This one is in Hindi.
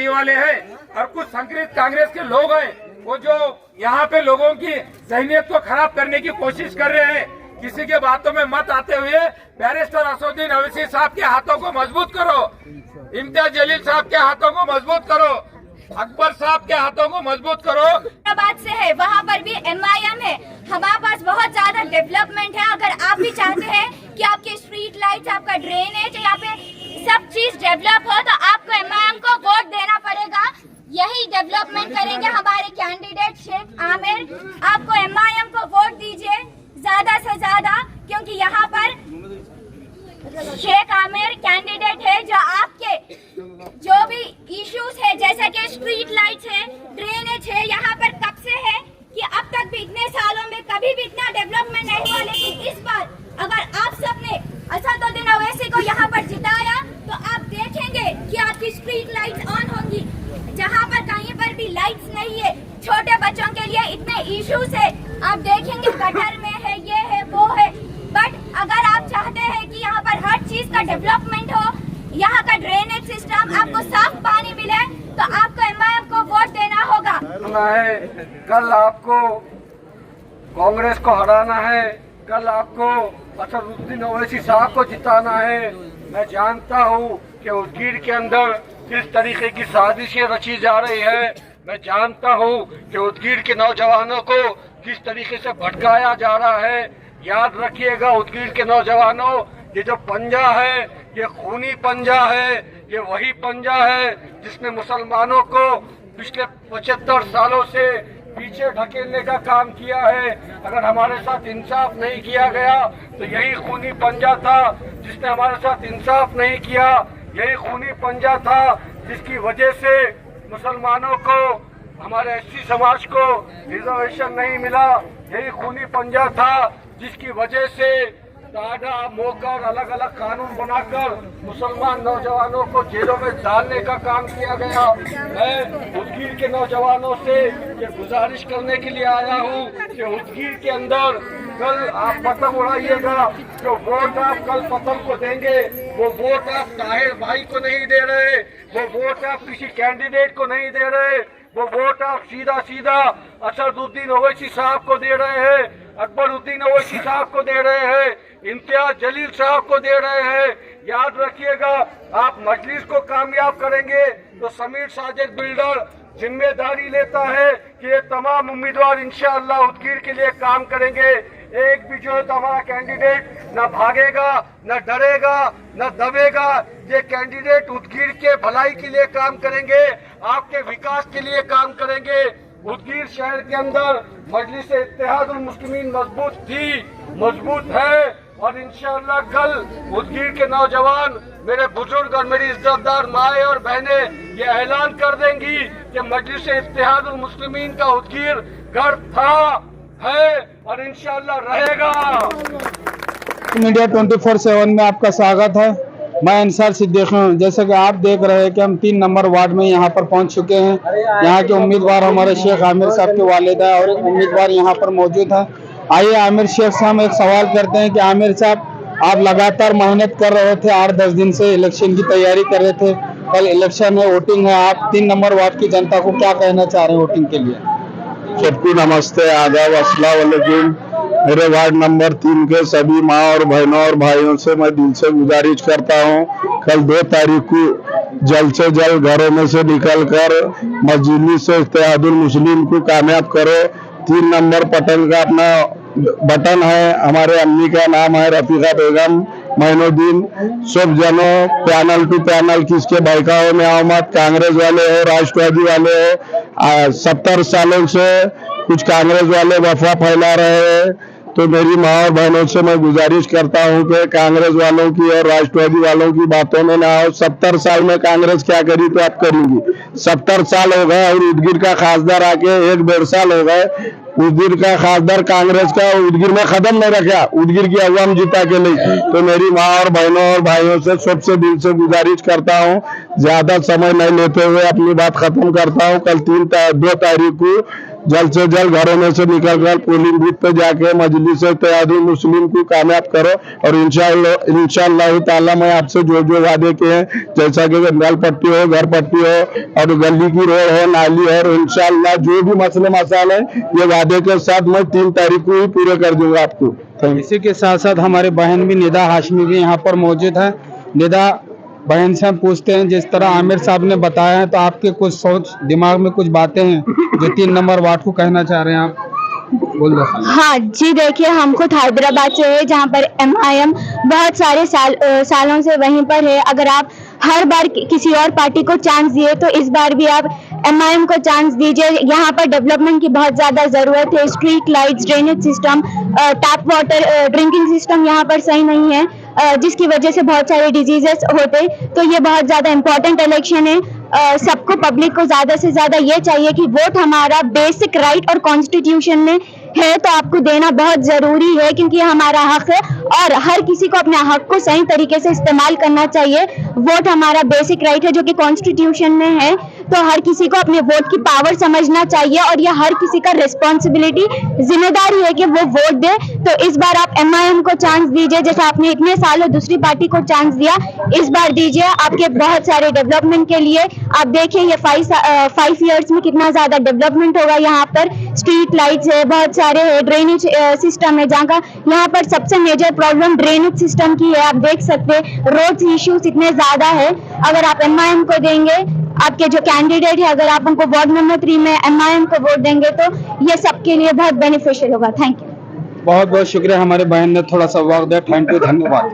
नहीं वाले हैं और कुछ संकरित कांग्रेस के लोग हैं वो जो यहाँ पे लोगों की जहनीत को खराब करने की कोशिश कर रहे हैं। किसी के बातों में मत आते हुए बैरिस्टर असदुद्दीन ओवैसी साहब के हाथों को मजबूत करो, इम्तियाज जलील साहब के हाथों को मजबूत करो, अकबर साहब के हाथों को मजबूत करो। बात से है वहाँ पर भी MIM है, हमारे पास बहुत ज्यादा डेवलपमेंट है। अगर आप भी चाहते हैं कि आपके स्ट्रीट लाइट्स, आपका ड्रेनेज, यहाँ पे सब चीज डेवलप हो तो आपको MIM को वोट देना पड़ेगा। यही डेवलपमेंट करेंगे हमारे कैंडिडेट शेख आमिर। आपको MIM को वोट दीजिए ज्यादा से ज्यादा, क्योंकि यहाँ पर शेख आमिर कैंडिडेट है जो आपके जो भी इश्यूज है जैसे कि स्ट्रीट लाइट्स है, ड्रेनेज है, यहाँ पर कब से है कि अब तक भी इतने सालों में कभी भी इतना डेवलपमेंट नहीं हुआ। लेकिन इस बार अगर आप सबने असदुद्दीन ओवैसी को यहाँ पर जिताया तो आप देखेंगे कि आपकी स्ट्रीट लाइट्स ऑन होंगी। जहाँ पर कहीं पर भी लाइट्स नहीं है, छोटे बच्चों के लिए इतने इश्यूज है, आप देखेंगे गटर में है, ये है, वो है। बट अगर आप चाहते हैं कि यहाँ पर हर चीज का डेवलपमेंट हो, यहाँ का ड्रेनेज सिस्टम, आपको साफ पानी मिले, तो आपको MIM को वोट देना होगा। कल आपको कांग्रेस को हराना है, कल आपको असदुद्दीन ओवैसी साहब को जिताना है। मैं जानता हूँ कि उदगीर के अंदर किस तरीके की साजिशें रची जा रही है। मैं जानता हूँ कि उदगीर के नौजवानों को किस तरीके से भटकाया जा रहा है। याद रखिएगा उदगीर के नौजवानों, ये जो पंजा है ये खूनी पंजा है, ये वही पंजा है जिसने मुसलमानों को पिछले 75 सालों से पीछे ढकेलने का काम किया है। अगर हमारे साथ इंसाफ नहीं किया गया तो यही खूनी पंजा था जिसने हमारे साथ इंसाफ नहीं किया। यही खूनी पंजा था जिसकी वजह से मुसलमानों को, हमारे SC समाज को रिजर्वेशन नहीं मिला। यही खूनी पंजा था जिसकी वजह से टाडा मोकर अलग अलग कानून बनाकर मुसलमान नौजवानों को जेलों में डालने का काम किया गया। मैं उदगीर के नौजवानों से ये गुजारिश करने के लिए आया हूँ कि उदगीर के अंदर कल आप पतंग उड़ाइएगा। जो वोट आप कल पतंग को देंगे वो वोट आप ताहिर भाई को नहीं दे रहे, वो वोट आप किसी कैंडिडेट को नहीं दे रहे, वो वोट आप सीधा सीधा असदुद्दीन ओवैसी साहब को दे रहे हैं, अकबरुद्दीन ओवैसी साहब को दे रहे हैं, इम्तियाज जलील साहब को दे रहे हैं। याद रखिएगा, आप मजलिस को कामयाब करेंगे तो समीर साजिद बिल्डर जिम्मेदारी लेता है कि ये तमाम उम्मीदवार इंशाअल्लाह उदगीर के लिए काम करेंगे। एक भी जो है तो हमारा कैंडिडेट न भागेगा, न डरेगा, न दबेगा। ये कैंडिडेट उदगीर के भलाई के लिए काम करेंगे, आपके विकास के लिए काम करेंगे। उदगीर शहर के अंदर मजलिस इत्तेहादुल मुस्लिमीन मजबूत थी, मजबूत है और इंशाअल्लाह कल उदगीर के नौजवान, मेरे बुजुर्ग और मेरी इज्जतदार माए और बहनें ये ऐलान कर देंगी कि मजलिस इत्तेहादुल मुस्लिमीन का उदगीर घर था, है और इंशाअल्लाह रहेगा। मीडिया 24/7 में आपका स्वागत है। मैं अंसार सिद्दीकी हूँ। जैसे कि आप देख रहे हैं कि हम 3 नंबर वार्ड में यहाँ पर पहुँच चुके हैं। यहाँ के उम्मीदवार हमारे शेख आमिर साहब के वालिदा और एक उम्मीदवार यहाँ पर मौजूद है। आइए आमिर शेख से हम एक सवाल करते हैं कि आमिर साहब, आप लगातार मेहनत कर रहे थे, 8-10 दिन से इलेक्शन की तैयारी कर रहे थे। कल इलेक्शन है, वोटिंग है, आप 3 नंबर वार्ड की जनता को क्या कहना चाह रहे हैं वोटिंग के लिए? सबको नमस्ते, आदाब, अस्सलाम वालेकुम। मेरे वार्ड नंबर 3 के सभी माँ और बहनों और भाइयों से मैं दिल से गुजारिश करता हूँ, कल 2 तारीख को जल्द से जल्द घरों में से निकलकर मजलिस इत्तेहादुल मुस्लिम को कामयाब करो। 3 नंबर पटन का अपना बटन है, हमारे अम्मी का नाम है रफीका बेगम मोइनुद्दीन। सब जनों पैनल टू पैनल किसके बहकावे में आओ मत, कांग्रेस वाले हो, राष्ट्रवादी वाले हो। 70 सालों से कुछ कांग्रेस वाले अफवाह फैला रहे हैं, तो मेरी माँ और बहनों से मैं गुजारिश करता हूँ कि कांग्रेस वालों की और राष्ट्रवादी वालों की बातों में ना आओ। 70 साल में कांग्रेस क्या करी तो आप करेंगी। 70 साल हो गए और उदगीर का खासदार आके 1-1.5 साल हो गए। उदगीर का खासदार कांग्रेस का उदगीर में कदम नहीं रखा, उदगीर की अवाम जिता के नहीं। तो मेरी माँ और बहनों और भाइयों से सबसे दिल से गुजारिश करता हूँ, ज्यादा समय नहीं लेते हुए अपनी बात खत्म करता हूँ। कल 2 तारीख को जल्द से जल्द घरों में से निकलकर पोलिंग बूथ पे जाके मजलिस इत्तेहादुल मुस्लिम को कामयाब करो। और इंशाअल्लाह ताला मैं आपसे जो वादे के हैं, जैसा कि नल पट्टी हो, घर पट्टी हो और गली की रोड हो, नाली हो, और इंशाअल्लाह जो भी मसले मसाले हैं ये वादे के साथ मैं 3 तारीख को ही पूरे कर दूंगा आपको। इसी के साथ साथ हमारी बहन भी निदा हाशमी भी यहाँ पर मौजूद है। निदा बहन से हम पूछते हैं, जिस तरह आमिर साहब ने बताया है, तो आपके कुछ सोच दिमाग में कुछ बातें हैं जो 3 नंबर वार्ड को कहना चाह रहे हैं, आप बोल दो। हाँ जी, देखिए हम खुद हैदराबाद से है, जहाँ पर MIM बहुत सारे सालों से वहीं पर है। अगर आप हर बार किसी और पार्टी को चांस दिए तो इस बार भी आप MIM को चांस दीजिए। यहाँ पर डेवलपमेंट की बहुत ज्यादा जरूरत है। Street lights, drainage system, tap water, drinking system यहाँ पर सही नहीं है, जिसकी वजह से बहुत सारे डिजीजेस होते। तो ये बहुत ज्यादा इम्पोर्टेंट इलेक्शन है। सबको, पब्लिक को ज्यादा से ज्यादा ये चाहिए कि वोट हमारा बेसिक राइट और कॉन्स्टिट्यूशन में है, तो आपको देना बहुत जरूरी है, क्योंकि ये हमारा हक है और हर किसी को अपने हक को सही तरीके से इस्तेमाल करना चाहिए। वोट हमारा बेसिक राइट है जो कि कॉन्स्टिट्यूशन में है, तो हर किसी को अपने वोट की पावर समझना चाहिए और यह हर किसी का रिस्पॉन्सिबिलिटी, जिम्मेदारी है कि वो वोट दे। तो इस बार आप MIM को चांस दीजिए, जैसा आपने इतने सालों दूसरी पार्टी को चांस दिया, इस बार दीजिए। आपके बहुत सारे डेवलपमेंट के लिए आप देखिए ये 5 इयर्स में कितना ज्यादा डेवलपमेंट होगा। यहाँ पर स्ट्रीट लाइट्स है, बहुत सारे ड्रेनेज सिस्टम है, जहाँ का यहाँ पर सबसे मेजर प्रॉब्लम ड्रेनेज सिस्टम की है। आप देख सकते हैं रोड्स इश्यूज इतने ज्यादा है। अगर आप MIM को देंगे, आपके जो कैंडिडेट है, अगर आप उनको वार्ड नंबर 3 में MIM को वोट देंगे तो ये सबके लिए बहुत बेनिफिशियल होगा। Thank you. बहुत बहुत शुक्रिया, हमारे बहन ने थोड़ा सा वक्त दिया। थैंक यू, धन्यवाद।